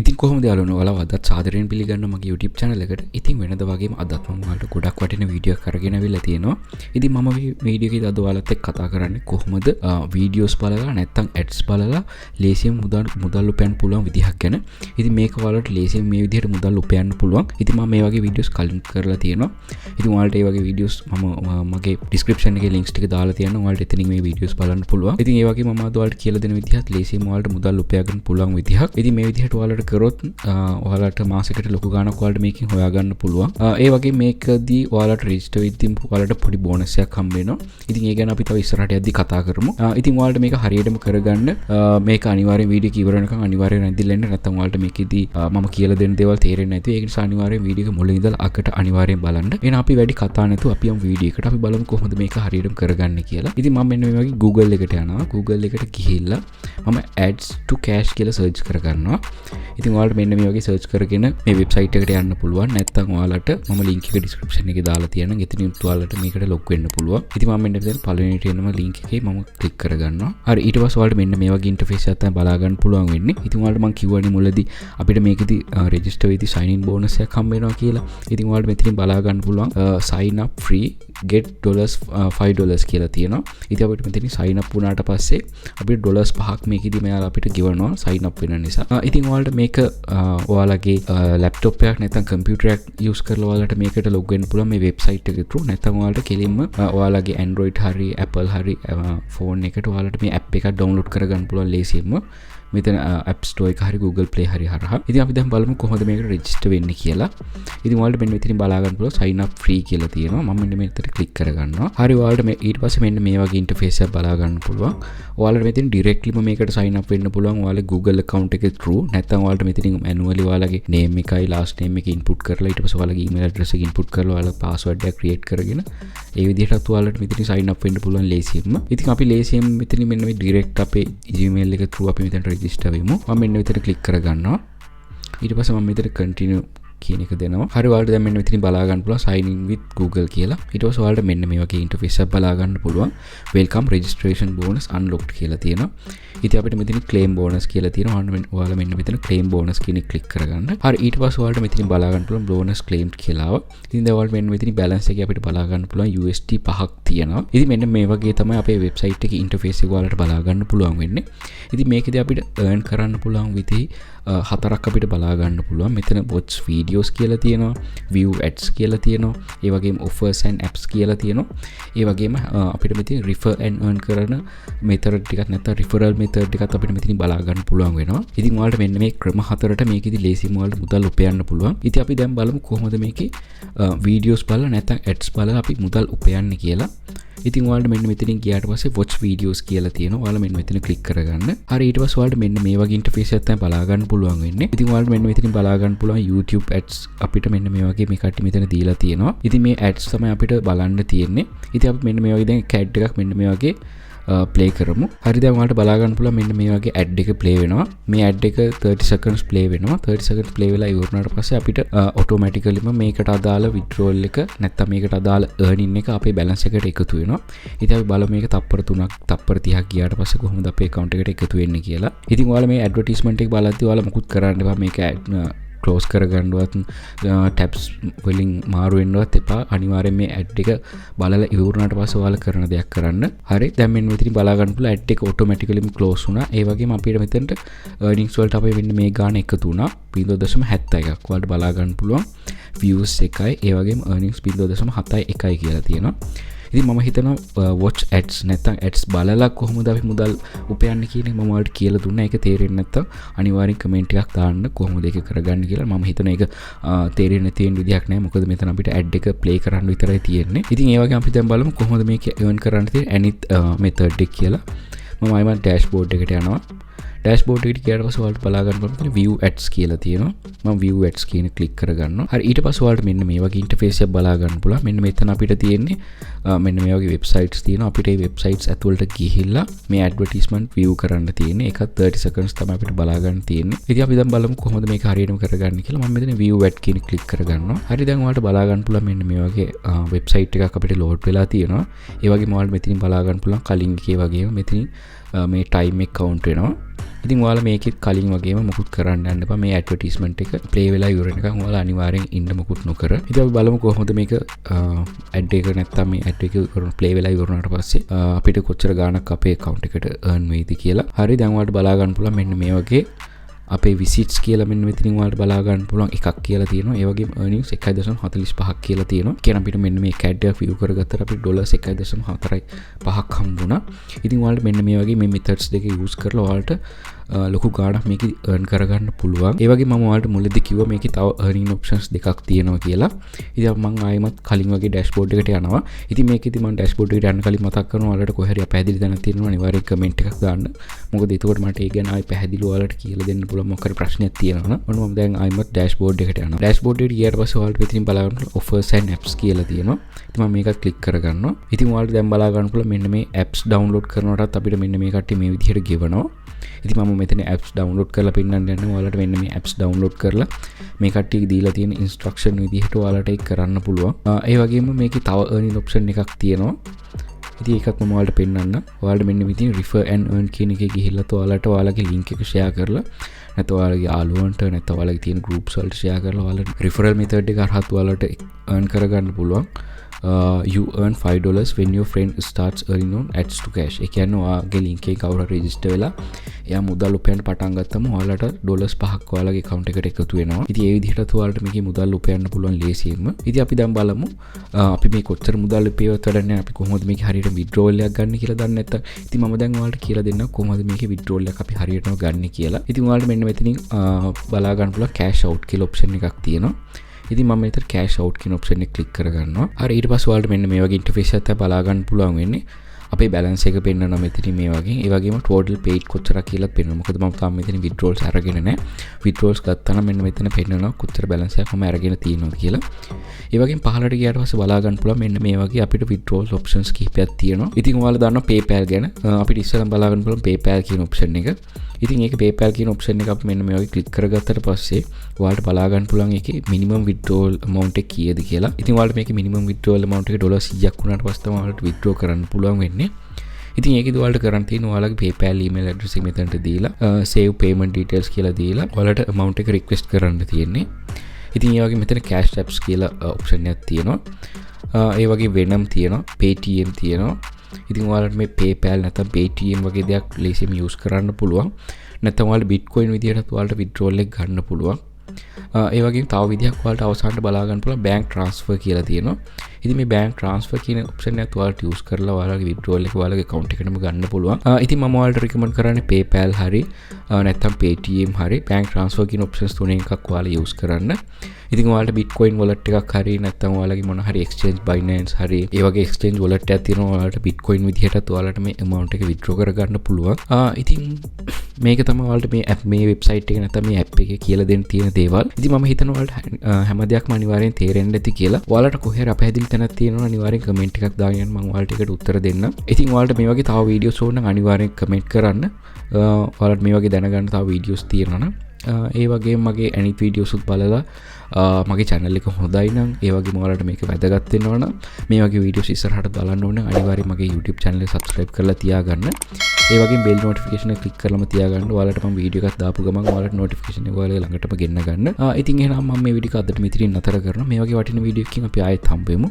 ඉතින් කොහොමද යාළුවනේ ඔයාලව අදත් සාදරයෙන් පිළිගන්න මගේ YouTube channel එකට. ඉතින් වෙනද වගේම අදත් මම ඔයාලට ගොඩක් වටින වීඩියෝ එකක් අරගෙන අවිල්ලා තියෙනවා. ඉතින් මම මේ වීඩියෝ එකේදී අද ඔයාලත් එක්ක කතා කරන්නේ කොහොමද වීඩියෝස් බලලා නැත්නම් ඇඩ්ස් බලලා ලේසියෙන් මුදල් උපයන්න පුළුවන් විදිහක් ගැන. ඉතින් මේක ඔයාලට ලේසියෙන් මේ විදිහට මුදල් උපයන්න පුළුවන්. ඉතින් මම මේ වගේ වීඩියෝස් කලින් කරලා තියෙනවා. ඉතින් ඔයාලට මේ වගේ වීඩියෝස් මම මගේ description එකේ links ටික දාලා තියෙනවා. ඔයාලට එතනින් මේ වීඩියෝස් බලන්න පුළුවන්. ඉතින් ඒ වගේ මම අද ඔයාලට කියලා දෙන විදිහත් ලේසියෙන් ඔයාලට මුදල් උපයා ගන්න පුළුවන් විදිහක්. ඉතින් මේ විදිහට ඔයාලට කරොත් ඔයාලට මාසෙකට ලොකු ගාණක් ඔයාලට මේකෙන් හොයාගන්න පුළුවන්. ඒ වගේ මේකදී ඔයාලට රෙජිස්ටර් වෙද්දී ඔයාලට පොඩි බෝනස් එකක් හම්බ වෙනවා. ඉතින් ඒ ගැන අපි තව ඉස්සරහට යද්දී කතා කරමු. ඉතින් ඔයාලට මේක හරියටම කරගන්න මේක අනිවාර්යෙන් වීඩියෝ එක ඉවර වෙනකන් අනිවාර්යෙන් නැදිලා ඉන්න. නැත්නම් ඔයාලට මේකෙදී මම කියලා දෙන දේවල් තේරෙන්නේ නැතුව ඒක නිසා අනිවාර්යෙන් වීඩියෝ එක මුලින් ඉඳලා අකට අනිවාර්යෙන් බලන්න. එහෙනම් අපි වැඩි කතා නැතුව අපි යමු වීඩියෝ එකට. අපි බලමු කොහොමද මේක හරියටම කරගන්නේ කියලා. ඉතින් මම මෙන්න මේ වගේ Google එකට යනවා. Google එකට ගිහිල්ලා මම ads to cash කියලා search කරගන්නවා. ඉතින් ඔයාලට මෙන්න මේ වගේ search කරගෙන මේ වෙබ්සයිට් එකට යන්න පුළුවන්. නැත්නම් ඔයාලට මම link එක description එකේ දාලා තියෙනවා. එතනින් ඔයාලට මේකට log වෙන්න පුළුවන්. ඉතින් මම මෙන්න මෙතන පළවෙනිට එනම link එකේ මම click කරගන්නවා. හරි ඊට පස්සේ ඔයාලට මෙන්න මේ වගේ interface එකක් තමයි බලා ගන්න පුළුවන් වෙන්නේ. ඉතින් ඔයාලට මම කිව්වනේ මුලදී අපිට මේකෙදි register වෙද්දී sign in bonus එකක් හම්බ වෙනවා කියලා. ඉතින් ඔයාලට මෙතනින් බලා ගන්න පුළුවන් sign up free get $5 කියලා තියෙනවා. ඉතින් අපිට මෙතනින් sign up වුණාට පස්සේ අපිට $5ක් මේකෙදි මෙයාලා අපිට ගෙවනවා sign up වෙන නිසා. ඉතින් ඔයාලට මේක ඔයාලගේ ලැප්ටොප් එකක් නැත්නම් කම්පියුටර් එකක් යූස් කරලා ඔයාලට මේකට ලොග් වෙන්න පුළුවන් මේ වෙබ්සයිට් එක through. නැත්නම් ඔයාලට කෙලින්ම ඔයාලගේ Android හරි Apple හරි ෆෝන් එකට ඔයාලට මේ app එකක් download කරගන්න පුළුවන් ලේසියෙන්ම. මෙතන App Store එක හරි Google Play හරි හරහා. ඉතින් අපි දැන් බලමු කොහොමද මේකට රෙජිස්ටර් වෙන්නේ කියලා. ඉතින් ඔයාලට මෙන්න මෙතනින් බලා ගන්න පුළුවන් sign up free කියලා තියෙනවා. මම මෙන්න මෙතනට click කරගන්නවා. හරි ඔයාලට මේ ඊට පස්සේ මෙන්න මේ වගේ interface එකක් බලා ගන්න පුළුවන්. ඔයාලට මෙතන directlyම මේකට sign up වෙන්න පුළුවන් ඔයාලගේ Google account එකේ through. නැත්නම් ඔයාලට මෙතනින් manually ඔයාලගේ name එකයි last name එක input කරලා ඊට පස්සේ ඔයාලගේ email address එක input කරලා ඔයාලගේ password එක create කරගෙන ඒ විදිහටත් ඔයාලට මෙතනින් sign up වෙන්න පුළුවන් ලේසියෙන්ම. ඉතින් අපි ලේසියෙන් මෙතනින් මෙන්න මේ direct අපේ Gmail එක through අපි මෙතන register වෙමු. මම මෙන්න මෙතන click කරගන්නවා. ඊට පස්සේ මම මෙතන continue කියන එක දෙනවා. හරි ඔයාලට දැන් මෙන්න මෙතනින් බලා ගන්න පුළුවන් sign in with Google කියලා. ඊට පස්සේ ඔයාලට මෙන්න මේ වගේ interface එකක් බලා ගන්න පුළුවන්. welcome registration bonus unlocked කියලා තියෙනවා. ඉතින් අපිට මෙතන claim bonus කියලා තියෙනවා. ඔයාලා මෙන්න මෙතන claim bonus කියන එක click කරගන්න. හරි ඊට පස්සේ ඔයාලට මෙතනින් බලා ගන්න පුළුවන් bonus claimed කියලා ආවා. ඉතින් දැන් ඔයාලට මෙන්න මෙතන balance එකේ අපිට බලා ගන්න පුළුවන් USD 5ක් තියෙනවා. ඉතින් මෙන්න මේ වගේ තමයි අපේ website එකේ interface එක ඔයාලට බලා ගන්න පුළුවන් වෙන්නේ. ඉතින් මේකදී අපිට earn කරන්න පුළුවන් විදිහ හතරක් අපිට බලා ගන්න පුළුවන්. මෙතන watch videos කියලා තියෙනවා, view ads කියලා තියෙනවා, ඒ වගේම offers and apps කියලා තියෙනවා. ඒ වගේම අපිට මෙතන refer and earn කරන method ටිකක් නැත්නම් referral method ටිකක් අපිට මෙතනින් බලා ගන්න පුළුවන් වෙනවා. ඉතින් ඔයාලට මෙන්න මේ ක්‍රම හතරට මේකෙදි ලේසියෙන් ඔයාලට මුදල් උපයන්න පුළුවන්. ඉතින් අපි දැන් බලමු කොහොමද මේකේ videos බලලා නැත්නම් ads බලලා අපි මුදල් උපයන්නේ කියලා. ඉතින් ඔයාලට මෙන්න මෙතනින් ගියාට පස්සේ watch videos කියලා තියෙනවා. ඔයාලා මෙන්න මෙතන click කරගන්න. හරි ඊට පස්සේ ඔයාලට මෙන්න මේ වගේ interface එකක් තමයි බලා ගන්න පුළුවන් වෙන්නේ. ඉතින් ඔයාලට මෙන්න මෙතනින් බලා ගන්න පුළුවන් YouTube ads අපිට මෙන්න මේ වගේ මේ කට්ටිය මෙතන දීලා තියෙනවා. ඉතින් මේ ads තමයි අපිට බලන්න තියෙන්නේ. ඉතින් අපි මෙන්න මේ වගේ දැන් ad එකක් මෙන්න මේ වගේ play කරමු. හරි දැන් ඔයාලට බලා ගන්න පුළුවන් මෙන්න මේ වගේ ad එක play වෙනවා. මේ ad එක 30 seconds play වෙනවා. 30 seconds play වෙලා ඉවරනාට පස්සේ අපිට automaticallyම මේකට අදාළ withdrawal එක නැත්නම් මේකට අදාළ earning එක අපේ balance එකට එකතු වෙනවා. ඉතින් අපි බලමු මේක තප්පර 3ක් තප්පර 30ක් ගියාට පස්සේ කොහොමද අපේ account එකට එකතු වෙන්නේ කියලා. ඉතින් ඔයාලා මේ advertisement එක බලද්දී ඔයාලා මුකුත් කරන්න එපා. මේක close කරගන්නවත් tabs වලින් මාරු වෙන්නවත් එපා. අනිවාර්යෙන් මේ ad එක බලලා ඉවරනාට පස්සේ ඔයාලා කරන දෙයක් කරන්න. හරි දැන් මෙන්න මෙතනින් බලා ගන්න පුළුවන් ad එක automatically close වුණා. ඒ වගේම අපිට මෙතනට earnings වලට අපේ වෙන්න මේ ගාණ එකතු වුණා 0.71ක්. ඔයාලට බලා ගන්න පුළුවන් views එකයි ඒ වගේම earnings 0.71යි කියලා තියෙනවා. ඉතින් මම හිතනවා watch ads නැත්නම් ads බලලා කොහොමද අපි මුදල් උපයන්නේ කියන එක මම ඔයාලට කියලා දුන්නා. ඒක තේරෙන්නේ නැත්නම් අනිවාර්යෙන් කමෙන්ට් එකක් දාන්න කොහොමද ඒක කරගන්නේ කියලා. මම හිතනවා ඒක තේරෙන්නේ තියෙන විදිහක් නෑ. මොකද මෙතන අපිට ad එක play කරන්න විතරයි තියෙන්නේ. ඉතින් ඒ වගේ අපි දැන් බලමු කොහොමද මේක earn කරන්න තියෙන anith method එක කියලා. මම ආයෙත් dashboard එකට යනවා. dashboard එකට ගියාට පස්සේ ඔයාලට බලා ගන්න පුළුවන් view ads කියලා තියෙනවා. මම view ads කියන click කරගන්නවා. හරි ඊට පස්සේ ඔයාලට මෙන්න මේ වගේ interface එකක් බලා ගන්න පුළුවන්. මෙන්න මෙතන අපිට තියෙන්නේ මෙන්න මේ වගේ websites තියෙනවා. අපිට මේ websites ඇතුළට ගිහිල්ලා මේ advertisement view කරන්න තියෙන්නේ. ඒකත් 30 seconds තමයි අපිට බලා ගන්න තියෙන්නේ. ඉතින් අපි දැන් බලමු කොහොමද මේක හරියටම කරගන්නේ කියලා. මම මෙතන view ad කියන click කරගන්නවා. හරි දැන් ඔයාලට බලා ගන්න පුළුවන් මෙන්න මේ වගේ website එකක් අපිට load වෙලා තියෙනවා. ඒ වගේම ඔයාලට මෙතනින් බලා ගන්න පුළුවන් කලින් එකේ වගේම මෙතනින් මේ ටයිම් එක කවුන්ට් වෙනවා. ඉතින් ඔයාලා මේකෙත් කලින් වගේම මොකුත් කරන්න යන්න එපා. මේ ඇඩ්වර්ටයිස්මන්ට් එක ප්ලේ වෙලා ඉවර වෙනකන් ඔයාලා අනිවාර්යෙන් ඉන්න මොකුත් නොකර. ඉතින් අපි බලමු කොහොමද මේක ඇඩ් එක නැත්තම් මේ ඇඩ් එක ප්ලේ වෙලා ඉවර වුණාට පස්සේ අපිට කොච්චර ගාණක් අපේ account එකට earn වෙයිද කියලා. හරි දැන් ඔයාලට බලා ගන්න පුළුවන් මෙන්න මේ වගේ අපේ විසිට්ස් කියලා මෙන්න මෙතනින් ඔයාලට බලා ගන්න පුළුවන් එකක් කියලා තියෙනවා. ඒ වගේම earnings 1.45ක් කියලා තියෙනවා. කියන අපිට මෙන්න මේ CAD එක view කරගත්තට අපිට $1.45ක් හම්බුණා. ඉතින් ඔයාලට මෙන්න මේ වගේ මේ methods දෙක use කරලා ඔයාලට ලොකු ගාණක් මේක earn කරගන්න පුළුවන්. ඒ වගේ මම ඔයාලට මුලදී කිව්වා මේකේ තව earning options දෙකක් තියෙනවා කියලා. ඉතින් මම ආයෙමත් කලින් වගේ dashboard එකට යනවා. ඉතින් මේකෙදි මම dashboard එකට යන්න කලින් මතක් කරනවා ඔයාලට කොහේ හරි පැහැදිලි දැනක් තියෙනවා අනිවාර්යෙන් comment එකක් දාන්න. මොකද එතකොට මට ඒ ගැන ආයෙ පැහැදිලිව ඔයාලට කියලා දෙන්න පුළුවන් මොකක් හරි ප්‍රශ්නයක් තියෙනවා නම්. ඔන්න මම දැන් ආයෙමත් dashboard එකට යනවා. dashboard එකට ගියාට පස්සේ ඔයාලට මෙතනින් බලා ගන්න offers and apps කියලා තියෙනවා. ඉතින් මම මේකත් click කරගන්නවා. ඉතින් ඔයාලට දැන් බලා ගන්න පුළුවන් මෙන්න මේ apps download කරනකොටත් අපිට මෙන්න මේ කට්ටිය මේ විදිහට ගෙවනවා. ඉතින් මම මෙතන apps download කරලා පෙන්නන්න යනවා. ඔයාලට මෙන්න මේ apps download කරලා මේ කට්ටිය දීලා තියෙන instruction විදිහට ඔයාලට ඒක කරන්න පුළුවන්. ඒ වගේම මේකේ තව earning option එකක් තියෙනවා. ඉතින් ඒකත් මම ඔයාලට පෙන්නන්න. ඔයාලට මෙන්න මෙතන refer and earn කියන එකේ ගිහිල්ලා ඔයාලට ඔයාලගේ link එක share කරලා නැත්නම් ඔයාලගේ යාළුවන්ට නැත්නම් ඔයාලගේ තියෙන groups වලට share කරලා ඔයාලට referral method එක හරහා ඔයාලට earn කරගන්න පුළුවන්. You earn $5 when your friend starts earning on ads to cash. ඒ කියන්නේ ඔයාගේ link එක කවුරු හරි register වෙලා එයා මුදල් උපයන්න පටන් ගත්තම ඔයාලට $5ක් ඔයාලගේ account එකට එකතු වෙනවා. ඉතින් ඒ විදිහට ඔයාලට මේකේ මුදල් උපයන්න පුළුවන් ලේසියෙන්ම. ඉතින් අපි දැන් බලමු අපි මේ කොච්චර මුදල් උපයවුවත් වැඩන්නේ අපි කොහොමද මේකේ හරියට withdrawal එකක් ගන්න කියලා දන්නේ නැත්තම්. ඉතින් මම දැන් ඔයාලට කියලා දෙන්නම් කොහොමද මේකේ withdrawal එක අපි හරියටම ගන්න කියලා. ඉතින් ඔයාලට මෙන්න මෙතනින් බලා ගන්න පුළුවන් cash out කියලා option එකක් තියෙනවා. ඉතින් මම මෙතන cash out කියන option එක click කරගන්නවා. හරි ඊට පස්සේ ඔයාලට මෙන්න මේ වගේ interface එකක් බලා ගන්න පුළුවන් වෙන්නේ. අපේ balance එක පෙන්වනවා මෙතනින් මේ වගේ. ඒ වගේම total paid කොච්චරක් කියලා පෙන්වනවා. මොකද මම තාම මෙතන withdrawals අරගෙන නැහැ. withdrawals ගත්තා නම් මෙන්න මෙතන පෙන්වනවා කොච්චර balance එකක් මම අරගෙන තියෙනවද කියලා. ඒ වගේම පහළට ගියාට පස්සේ බලා ගන්න පුළුවන් මෙන්න මේ වගේ අපිට withdrawals options කිහිපයක් තියෙනවා. ඉතින් ඔයාලා දන්නවා PayPal ගැන. අපිට ඉස්සෙල්ලා බලා ගන්න පුළුවන් PayPal කියන option එක. ඉතින් ඒක PayPal කියන option එක අපි මෙන්න මේ වගේ click කරගත්තට පස්සේ ඔයාලට බලා ගන්න පුළුවන් ඒකේ minimum withdrawal amount එක කීයද කියලා. ඉතින් ඔයාලට මේකේ minimum withdrawal amount එක $100ක් වුණාට පස්සේ තමයි ඔයාලට withdraw කරන්න පුළුවන් වෙන්නේ. ඉතින් ඒකේදී ඔයාලට කරන්න තියෙන ඔයාලගේ PayPal email address එක මෙතනට දීලා save payment details කියලා දීලා ඔයාලට amount එක request කරන්න තියෙන්නේ. ඉතින් ඒ වගේ මෙතන cash apps කියලා option එකක් තියෙනවා. ඒ වගේ Venom තියෙනවා, Paytm තියෙනවා. ඉතින් ඔයාලට මේ PayPal නැත්නම් Paytm වගේ දෙයක් ලේසියෙන් use කරන්න පුළුවන්. නැත්නම් ඔයාලට Bitcoin විදියට ඔයාලට withdrawal එක ගන්න පුළුවන්. ඒ වගේම තව විදියක් ඔයාලට අවසානට බලා ගන්න පුළුවන් bank transfer කියලා තියෙනවා. ඉතින් මේ bank transfer කියන option එක ඔයාලට use කරලා ඔයාලගේ withdrawal එක ඔයාලගේ account එකටම ගන්න පුළුවන්. ඉතින් මම ඔයාලට recommend කරන්නේ PayPal හරි නැත්නම් Paytm හරි bank transfer කියන options තුනෙන් එකක් ඔයාලා use කරන්න. ඉතින් ඔයාලට Bitcoin wallet එකක් හරි නැත්නම් ඔයාලගේ මොන හරි exchange Binance හරි ඒ වගේ exchange wallet එකක් තියෙනවා ඔයාලට Bitcoin විදිහටත් ඔයාලට මේ amount එක withdraw කරගන්න පුළුවන්. ඉතින් මේක තමයි ඔයාලට මේ app මේ website එක නැත්නම් මේ app එකේ කියලා දෙන්න තියෙන දේවල්. ඉතින් මම හිතනවා ඔයාලට හැම දෙයක්ම අනිවාර්යෙන් තේරෙන්න ඇති කියලා. ඔයාලට කොහේ හරි අපහැදිලි තැනක් තියෙනවා අනිවාර්යෙන් comment එකක් දාගෙන මම ඔයාලට ඒකට උත්තර දෙන්නම්. ඉතින් ඔයාලට මේ වගේ තව videos ඕන නම් අනිවාර්යෙන් comment කරන්න. ඔයාලට මේ වගේ දැනගන්න තව videos තියෙනවා නම් ඒ වගේ මගේ අනිත් videos උත් බලලා මගේ channel එක හොඳයි නම් ඒ වගේම ඔයාලට මේක වැදගත් වෙනවා නම් මේ වගේ videos ඉස්සරහට බලන්න ඕන නම් අනිවාර්යයෙන් මගේ YouTube channel එක subscribe කරලා තියාගන්න. ඒ වගේම bell notification එක click කරලාම තියාගන්න. ඔයාලට මම video එකක් දාපු ගමන් ඔයාලට notification එක ඔයාලගේ ළඟටම ගෙන්න ගන්න. ඉතින් එහෙනම් මම මේ video එක අදට මෙතනින් නතර කරනවා. මේ වගේ වටින video එකකින් අපි ආයෙත් හම්බ වෙමු.